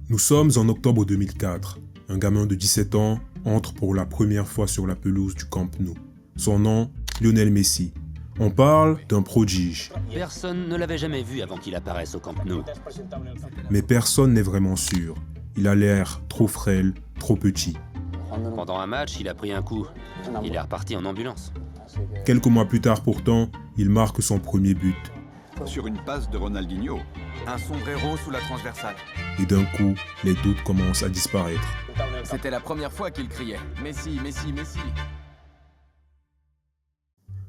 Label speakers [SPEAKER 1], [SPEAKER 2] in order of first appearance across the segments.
[SPEAKER 1] Nous sommes en octobre 2004. Un gamin de 17 ans entre pour la première fois sur la pelouse du Camp Nou. Son nom, Lionel Messi. On parle d'un prodige.
[SPEAKER 2] Personne ne l'avait jamais vu avant qu'il apparaisse au Camp Nou.
[SPEAKER 1] Mais personne n'est vraiment sûr. Il a l'air trop frêle, trop petit.
[SPEAKER 2] Pendant un match, il a pris un coup. Il est reparti en ambulance.
[SPEAKER 1] Quelques mois plus tard pourtant, il marque son premier but.
[SPEAKER 3] Sur une passe de Ronaldinho.
[SPEAKER 4] Un sombrero sous la transversale.
[SPEAKER 1] Et d'un coup, les doutes commencent à disparaître.
[SPEAKER 4] C'était la première fois qu'il criait « Messi, Messi, Messi ».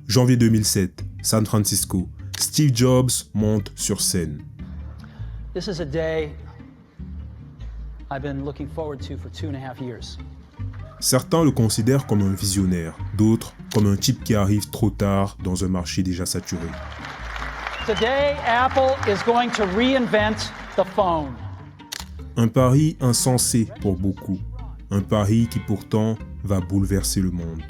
[SPEAKER 1] Janvier 2007, San Francisco. Steve Jobs monte sur scène.
[SPEAKER 5] This is a day I've been looking forward to for 2.5 years.
[SPEAKER 1] Certains le considèrent comme un visionnaire, d'autres comme un type qui arrive trop tard dans un marché déjà saturé.
[SPEAKER 5] Today, Apple is going to reinvent the phone.
[SPEAKER 1] Un pari insensé pour beaucoup. Un pari qui pourtant va bouleverser le monde.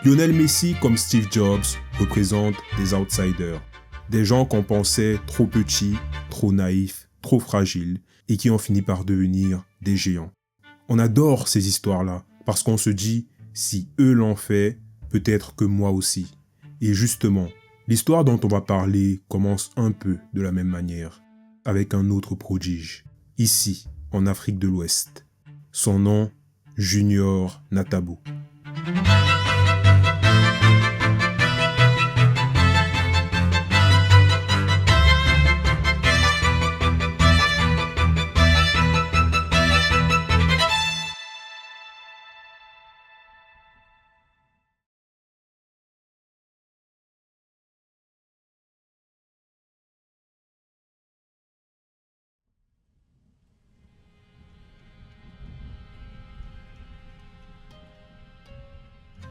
[SPEAKER 1] Lionel Messi, comme Steve Jobs, représente des outsiders. Des gens qu'on pensait trop petits, trop naïfs, trop fragiles et qui ont fini par devenir des géants. On adore ces histoires-là parce qu'on se dit, si eux l'ont fait, peut-être que moi aussi. Et justement, l'histoire dont on va parler commence un peu de la même manière, avec un autre prodige, ici, en Afrique de l'Ouest. Son nom, Junior Natabo.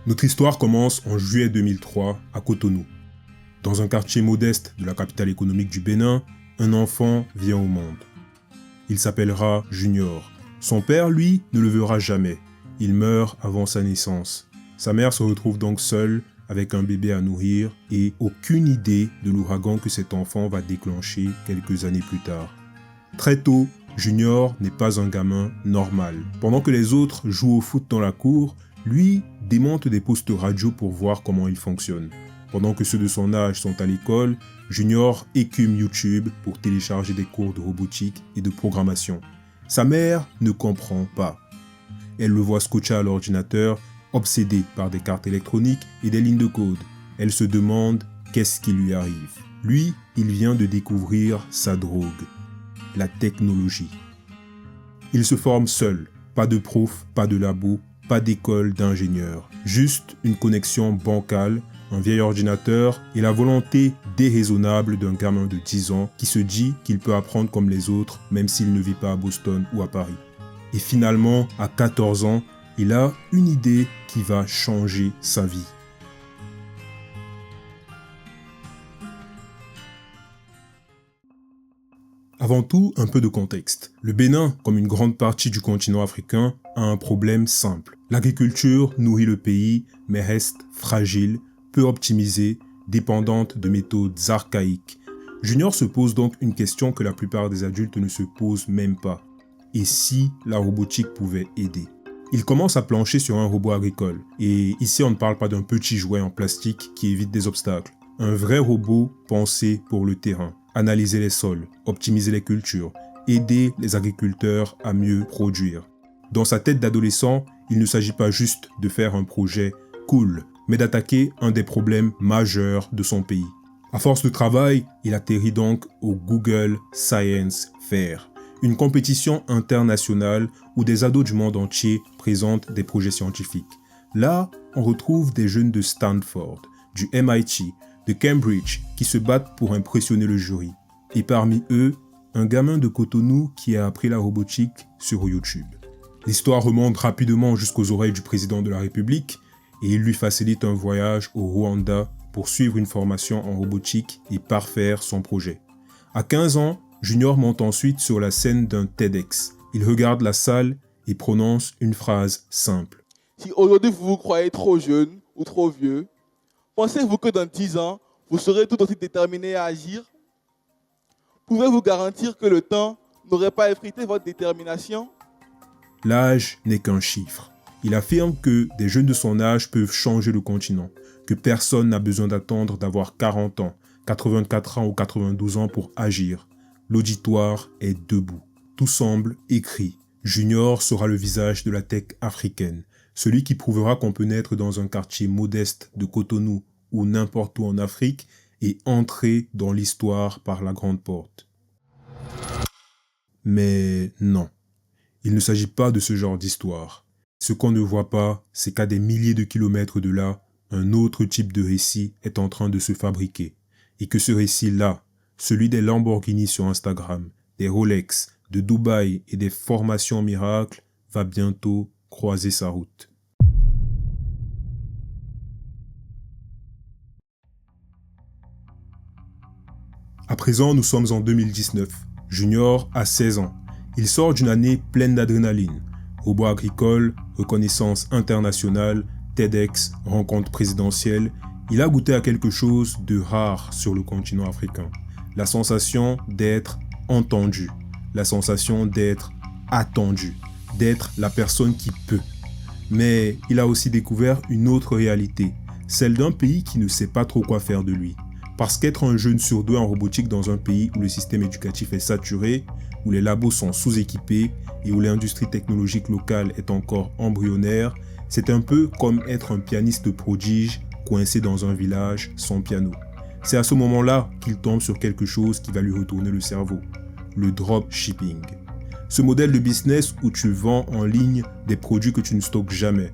[SPEAKER 1] Notre histoire commence en juillet 2003 à Cotonou. Dans un quartier modeste de la capitale économique du Bénin, un enfant vient au monde. Il s'appellera Junior. Son père, lui, ne le verra jamais. Il meurt avant sa naissance. Sa mère se retrouve donc seule avec un bébé à nourrir et aucune idée de l'ouragan que cet enfant va déclencher quelques années plus tard. Très tôt, Junior n'est pas un gamin normal. Pendant que les autres jouent au foot dans la cour, lui démonte des postes radio pour voir comment ils fonctionnent. Pendant que ceux de son âge sont à l'école, Junior écume YouTube pour télécharger des cours de robotique et de programmation. Sa mère ne comprend pas. Elle le voit scotché à l'ordinateur, obsédé par des cartes électroniques et des lignes de code. Elle se demande qu'est-ce qui lui arrive. Lui, il vient de découvrir sa drogue, la technologie. Il se forme seul, pas de prof, pas de labo, pas d'école d'ingénieur, juste une connexion bancale, un vieil ordinateur et la volonté déraisonnable d'un gamin de 10 ans qui se dit qu'il peut apprendre comme les autres même s'il ne vit pas à Boston ou à Paris. Et finalement, à 14 ans, il a une idée qui va changer sa vie. Avant tout, un peu de contexte. Le Bénin, comme une grande partie du continent africain, a un problème simple. L'agriculture nourrit le pays, mais reste fragile, peu optimisée, dépendante de méthodes archaïques. Junior se pose donc une question que la plupart des adultes ne se posent même pas. Et si la robotique pouvait aider ? Il commence à plancher sur un robot agricole. Et ici, on ne parle pas d'un petit jouet en plastique qui évite des obstacles. Un vrai robot pensé pour le terrain. Analyser les sols, optimiser les cultures, aider les agriculteurs à mieux produire. Dans sa tête d'adolescent, il ne s'agit pas juste de faire un projet cool, mais d'attaquer un des problèmes majeurs de son pays. À force de travail, il atterrit donc au Google Science Fair, une compétition internationale où des ados du monde entier présentent des projets scientifiques. Là, on retrouve des jeunes de Stanford, du MIT, de Cambridge qui se battent pour impressionner le jury. Et parmi eux, un gamin de Cotonou qui a appris la robotique sur YouTube. L'histoire remonte rapidement jusqu'aux oreilles du président de la République et il lui facilite un voyage au Rwanda pour suivre une formation en robotique et parfaire son projet. À 15 ans, Junior monte ensuite sur la scène d'un TEDx. Il regarde la salle et prononce une phrase simple.
[SPEAKER 6] Si aujourd'hui vous vous croyez trop jeune ou trop vieux, pensez-vous que dans 10 ans, vous serez tout aussi déterminé à agir ? Pouvez-vous garantir que le temps n'aurait pas effrité votre détermination?
[SPEAKER 1] L'âge n'est qu'un chiffre. Il affirme que des jeunes de son âge peuvent changer le continent, que personne n'a besoin d'attendre d'avoir 40 ans, 84 ans ou 92 ans pour agir. L'auditoire est debout. Tout semble écrit. Junior sera le visage de la tech africaine, celui qui prouvera qu'on peut naître dans un quartier modeste de Cotonou ou n'importe où en Afrique et entrer dans l'histoire par la grande porte. Mais non, il ne s'agit pas de ce genre d'histoire. Ce qu'on ne voit pas, c'est qu'à des milliers de kilomètres de là, un autre type de récit est en train de se fabriquer. Et que ce récit-là, celui des Lamborghini sur Instagram, des Rolex, de Dubaï et des formations miracles, va bientôt croiser sa route. À présent, nous sommes en 2019. Junior a 16 ans. Il sort d'une année pleine d'adrénaline. Robot agricole, reconnaissance internationale, TEDx, rencontre présidentielle. Il a goûté à quelque chose de rare sur le continent africain. La sensation d'être entendu. La sensation d'être attendu. D'être la personne qui peut. Mais il a aussi découvert une autre réalité. Celle d'un pays qui ne sait pas trop quoi faire de lui. Parce qu'être un jeune sur deux en robotique dans un pays où le système éducatif est saturé, où les labos sont sous-équipés et où l'industrie technologique locale est encore embryonnaire, c'est un peu comme être un pianiste prodige coincé dans un village sans piano. C'est à ce moment-là qu'il tombe sur quelque chose qui va lui retourner le cerveau, le dropshipping. Ce modèle de business où tu vends en ligne des produits que tu ne stockes jamais.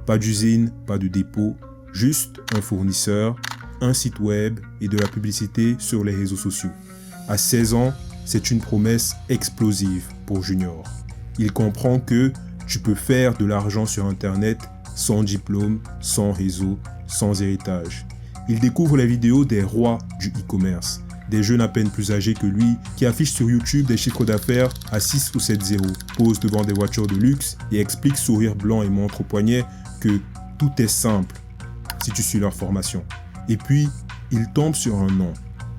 [SPEAKER 1] Pas d'usine, pas de dépôt, juste un fournisseur, un site web et de la publicité sur les réseaux sociaux. À 16 ans, c'est une promesse explosive pour Junior. Il comprend que tu peux faire de l'argent sur Internet sans diplôme, sans réseau, sans héritage. Il découvre les vidéos des rois du e-commerce, des jeunes à peine plus âgés que lui qui affichent sur YouTube des chiffres d'affaires à 6 ou 7 zéros, posent devant des voitures de luxe et expliquent sourire blanc et montre au poignet que tout est simple si tu suis leur formation. Et puis, il tombe sur un nom,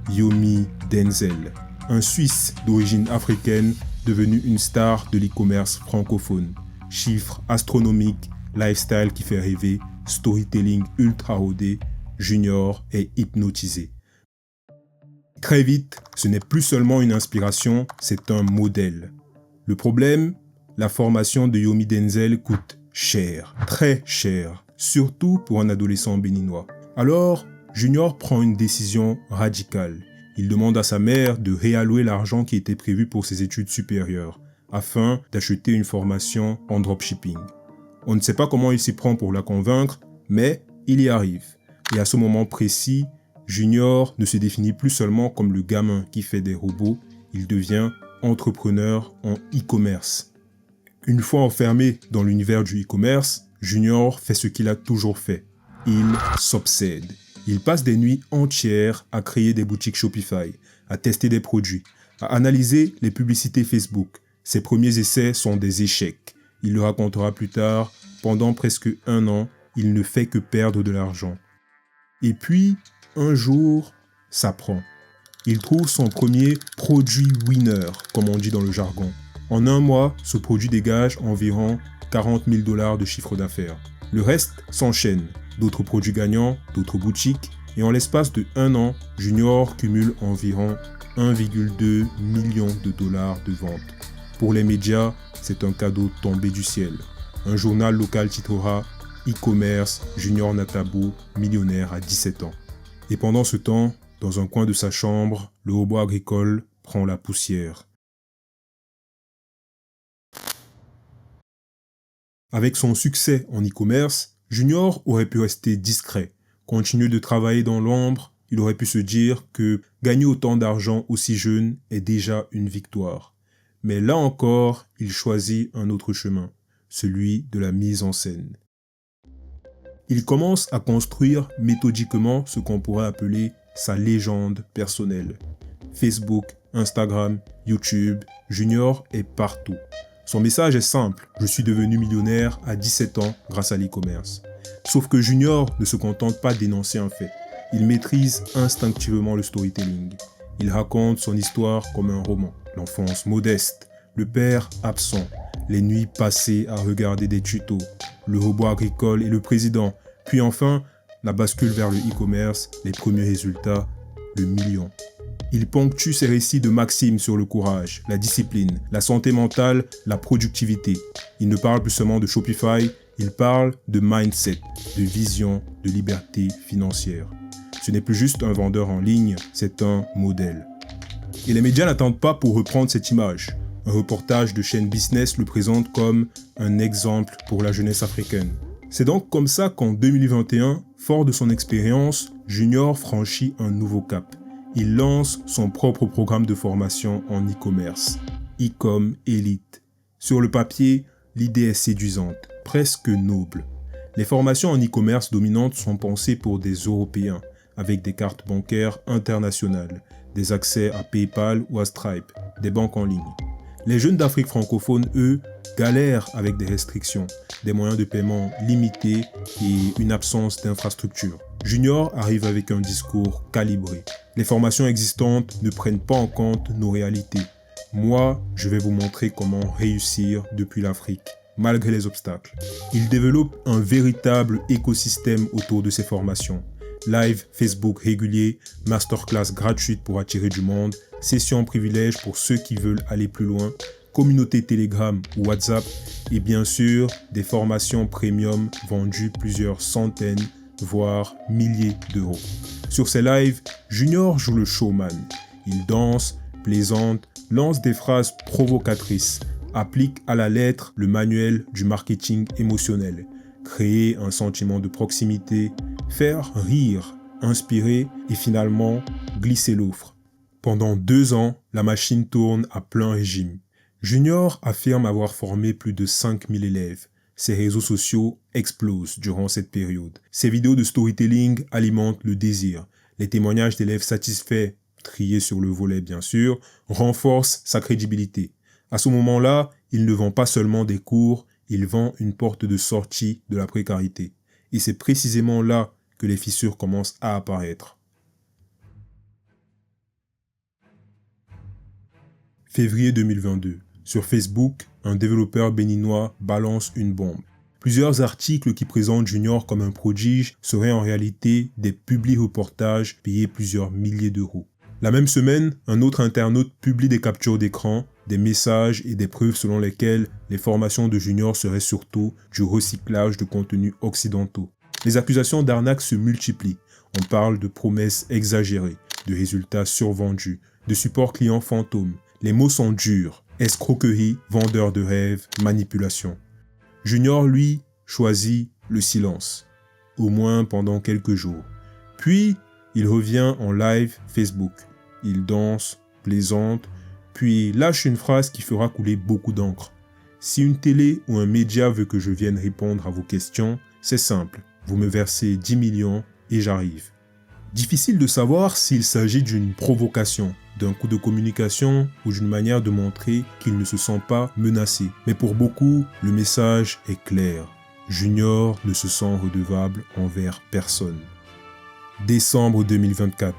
[SPEAKER 1] Yomi Denzel, un Suisse d'origine africaine devenu une star de l'e-commerce francophone. Chiffres astronomiques, lifestyle qui fait rêver, storytelling ultra rodé, Junior est hypnotisé. Très vite, ce n'est plus seulement une inspiration, c'est un modèle. Le problème, la formation de Yomi Denzel coûte cher, très cher, surtout pour un adolescent béninois. Alors, Junior prend une décision radicale. Il demande à sa mère de réallouer l'argent qui était prévu pour ses études supérieures, afin d'acheter une formation en dropshipping. On ne sait pas comment il s'y prend pour la convaincre, mais il y arrive. Et à ce moment précis, Junior ne se définit plus seulement comme le gamin qui fait des robots, il devient entrepreneur en e-commerce. Une fois enfermé dans l'univers du e-commerce, Junior fait ce qu'il a toujours fait. Il s'obsède. Il passe des nuits entières à créer des boutiques Shopify, à tester des produits, à analyser les publicités Facebook. Ses premiers essais sont des échecs. Il le racontera plus tard, pendant presque 1 an, il ne fait que perdre de l'argent. Et puis, un jour, ça prend. Il trouve son premier produit winner, comme on dit dans le jargon. En 1 mois, ce produit dégage environ 40 000 $ de chiffre d'affaires. Le reste s'enchaîne. D'autres produits gagnants, d'autres boutiques, et en l'espace de 1 an, Junior cumule environ 1,2 million de dollars de ventes. Pour les médias, c'est un cadeau tombé du ciel. Un journal local titrera « E-commerce, Junior Natabo, millionnaire à 17 ans ». Et pendant ce temps, dans un coin de sa chambre, le robot agricole prend la poussière. Avec son succès en e-commerce, Junior aurait pu rester discret, continuer de travailler dans l'ombre. Il aurait pu se dire que gagner autant d'argent aussi jeune est déjà une victoire. Mais là encore, il choisit un autre chemin, celui de la mise en scène. Il commence à construire méthodiquement ce qu'on pourrait appeler sa légende personnelle. Facebook, Instagram, YouTube, Junior est partout. Son message est simple, je suis devenu millionnaire à 17 ans grâce à l'e-commerce. Sauf que Junior ne se contente pas d'énoncer un fait. Il maîtrise instinctivement le storytelling. Il raconte son histoire comme un roman. L'enfance modeste, le père absent, les nuits passées à regarder des tutos, le robot agricole et le président, puis enfin, la bascule vers le e-commerce, les premiers résultats, le million. Il ponctue ses récits de maximes sur le courage, la discipline, la santé mentale, la productivité. Il ne parle plus seulement de Shopify, il parle de mindset, de vision, de liberté financière. Ce n'est plus juste un vendeur en ligne, c'est un modèle. Et les médias n'attendent pas pour reprendre cette image. Un reportage de chaîne Business le présente comme un exemple pour la jeunesse africaine. C'est donc comme ça qu'en 2021, fort de son expérience, Junior franchit un nouveau cap. Il lance son propre programme de formation en e-commerce, e-com Elite. Sur le papier, l'idée est séduisante, presque noble. Les formations en e-commerce dominantes sont pensées pour des Européens, avec des cartes bancaires internationales, des accès à PayPal ou à Stripe, des banques en ligne. Les jeunes d'Afrique francophone, eux, galèrent avec des restrictions, des moyens de paiement limités et une absence d'infrastructure. Junior arrive avec un discours calibré. Les formations existantes ne prennent pas en compte nos réalités. Moi, je vais vous montrer comment réussir depuis l'Afrique, malgré les obstacles. Il développe un véritable écosystème autour de ces formations. Live Facebook régulier, masterclass gratuite pour attirer du monde, sessions privilèges pour ceux qui veulent aller plus loin, communauté Telegram ou WhatsApp et bien sûr des formations premium vendues plusieurs centaines, voire milliers d'euros. Sur ces lives, Junior joue le showman. Il danse, plaisante, lance des phrases provocatrices, applique à la lettre le manuel du marketing émotionnel, créer un sentiment de proximité, faire rire, inspirer et finalement glisser l'offre. Pendant 2 ans, la machine tourne à plein régime. Junior affirme avoir formé plus de 5000 élèves. Ses réseaux sociaux explosent durant cette période. Ses vidéos de storytelling alimentent le désir. Les témoignages d'élèves satisfaits, triés sur le volet bien sûr, renforcent sa crédibilité. À ce moment-là, il ne vend pas seulement des cours, il vend une porte de sortie de la précarité. Et c'est précisément là que les fissures commencent à apparaître. Février 2022. Sur Facebook, un développeur béninois balance une bombe. Plusieurs articles qui présentent Junior comme un prodige seraient en réalité des publi-reportages payés plusieurs milliers d'euros. La même semaine, un autre internaute publie des captures d'écran, des messages et des preuves selon lesquelles les formations de Junior seraient surtout du recyclage de contenus occidentaux. Les accusations d'arnaque se multiplient. On parle de promesses exagérées, de résultats survendus, de support client fantôme. Les mots sont durs. Escroquerie, vendeur de rêves, manipulation. Junior, lui, choisit le silence, au moins pendant quelques jours. Puis, il revient en live Facebook. Il danse, plaisante, puis lâche une phrase qui fera couler beaucoup d'encre. Si une télé ou un média veut que je vienne répondre à vos questions, c'est simple. Vous me versez 10 millions et j'arrive. Difficile de savoir s'il s'agit d'une provocation, d'un coup de communication ou d'une manière de montrer qu'il ne se sent pas menacé. Mais pour beaucoup, le message est clair. Junior ne se sent redevable envers personne. Décembre 2024.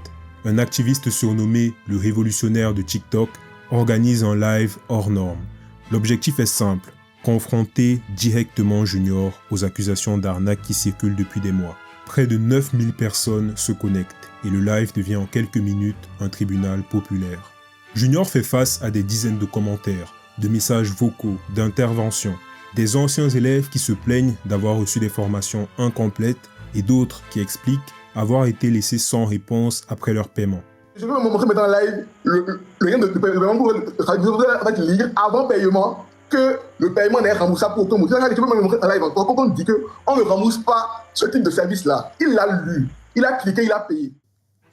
[SPEAKER 1] Un activiste surnommé le révolutionnaire de TikTok organise un live hors norme. L'objectif est simple, confronter directement Junior aux accusations d'arnaque qui circulent depuis des mois. Près de 9000 personnes se connectent et le live devient en quelques minutes un tribunal populaire. Junior fait face à des dizaines de commentaires, de messages vocaux, d'interventions, des anciens élèves qui se plaignent d'avoir reçu des formations incomplètes et d'autres qui expliquent avoir été laissés sans réponse après leur paiement.
[SPEAKER 7] Je vais vous montrer maintenant en live le lien de paiement pour lire avant paiement que le paiement n'est remboursable pour aucun motif. Je vais vous montrer en live encore quand on dit qu'on ne rembourse pas ce type de service-là. Il l'a lu, il a cliqué, il a payé.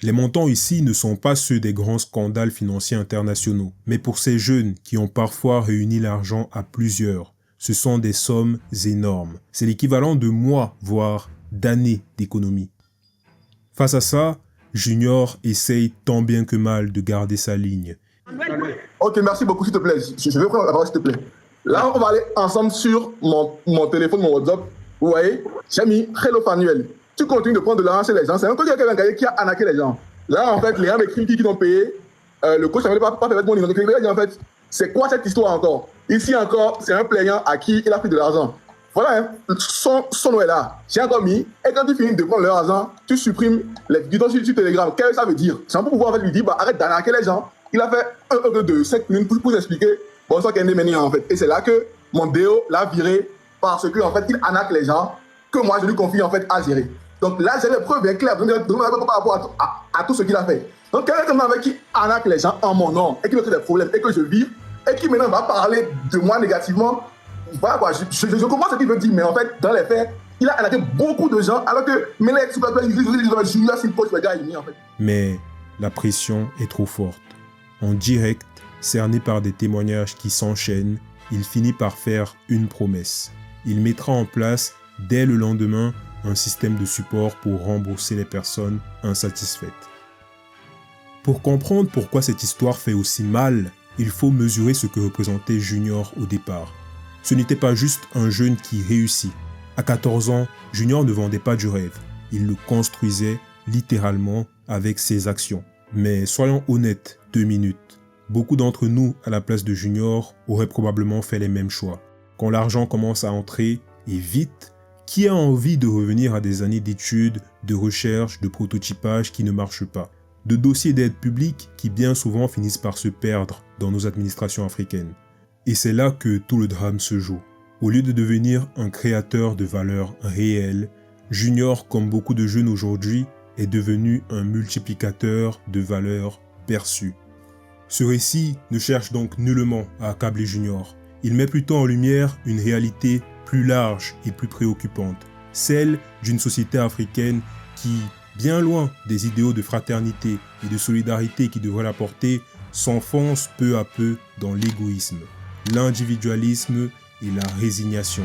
[SPEAKER 1] Les montants ici ne sont pas ceux des grands scandales financiers internationaux, mais pour ces jeunes qui ont parfois réuni l'argent à plusieurs, ce sont des sommes énormes. C'est l'équivalent de mois, voire d'années d'économie. Face à ça, Junior essaye tant bien que mal de garder sa ligne.
[SPEAKER 7] Ok, merci beaucoup, s'il te plaît. Je vais prendre la parole, s'il te plaît. Là, on va aller ensemble sur mon téléphone, mon WhatsApp. Vous voyez, j'ai mis Hello Fanuel. Tu continues de prendre de l'argent chez les gens. C'est un quelqu'un qui a arnaqué les gens. Là, en fait, les gens m'écrivent qui t'ont payé le coach n'avait pas permettre mon identité. Il dit en fait, c'est quoi cette histoire encore? Ici encore, c'est un plaignant à qui il a pris de l'argent. Voilà, hein, son nom est là. J'ai encore mis, et quand tu finis de prendre leur argent, tu supprimes les vidéos sur Telegram. Qu'est-ce que ça veut dire? C'est un peu pour pouvoir en fait, lui dire, bah, arrête d'arnaquer les gens. Il a fait un de 5 minutes pour expliquer, bon, ça qu'elle est menée en fait. Et c'est là que mon déo l'a viré parce que en fait, il arnaque les gens que moi je lui confie en fait à gérer. Donc là, j'ai les preuves bien claires par rapport à tout ce qu'il a fait. Donc quelqu'un avec qui arnaque les gens en mon nom et qui me crée des problèmes et que je vis et qui maintenant va parler de moi négativement, voilà quoi, je comprends ce qu'il veut dire, mais en fait, dans les faits, il a arnaqué beaucoup de gens alors que
[SPEAKER 1] Mais la pression est trop forte. En direct, cerné par des témoignages qui s'enchaînent, il finit par faire une promesse. Il mettra en place, dès le lendemain, un système de support pour rembourser les personnes insatisfaites. Pour comprendre pourquoi cette histoire fait aussi mal, il faut mesurer ce que représentait Junior au départ. Ce n'était pas juste un jeune qui réussit. À 14 ans, Junior ne vendait pas du rêve. Il le construisait littéralement avec ses actions. Mais soyons honnêtes, 2 minutes. Beaucoup d'entre nous, à la place de Junior, auraient probablement fait les mêmes choix. Quand l'argent commence à entrer, et vite, qui a envie de revenir à des années d'études, de recherche, de prototypage qui ne marchent pas? De dossiers d'aide publique qui bien souvent finissent par se perdre dans nos administrations africaines. Et c'est là que tout le drame se joue. Au lieu de devenir un créateur de valeur réelle, Junior, comme beaucoup de jeunes aujourd'hui, est devenu un multiplicateur de valeurs perçues. Ce récit ne cherche donc nullement à accabler Junior. Il met plutôt en lumière une réalité plus large et plus préoccupante, celle d'une société africaine qui, bien loin des idéaux de fraternité et de solidarité qui devraient la porter, s'enfonce peu à peu dans l'égoïsme, l'individualisme et la résignation.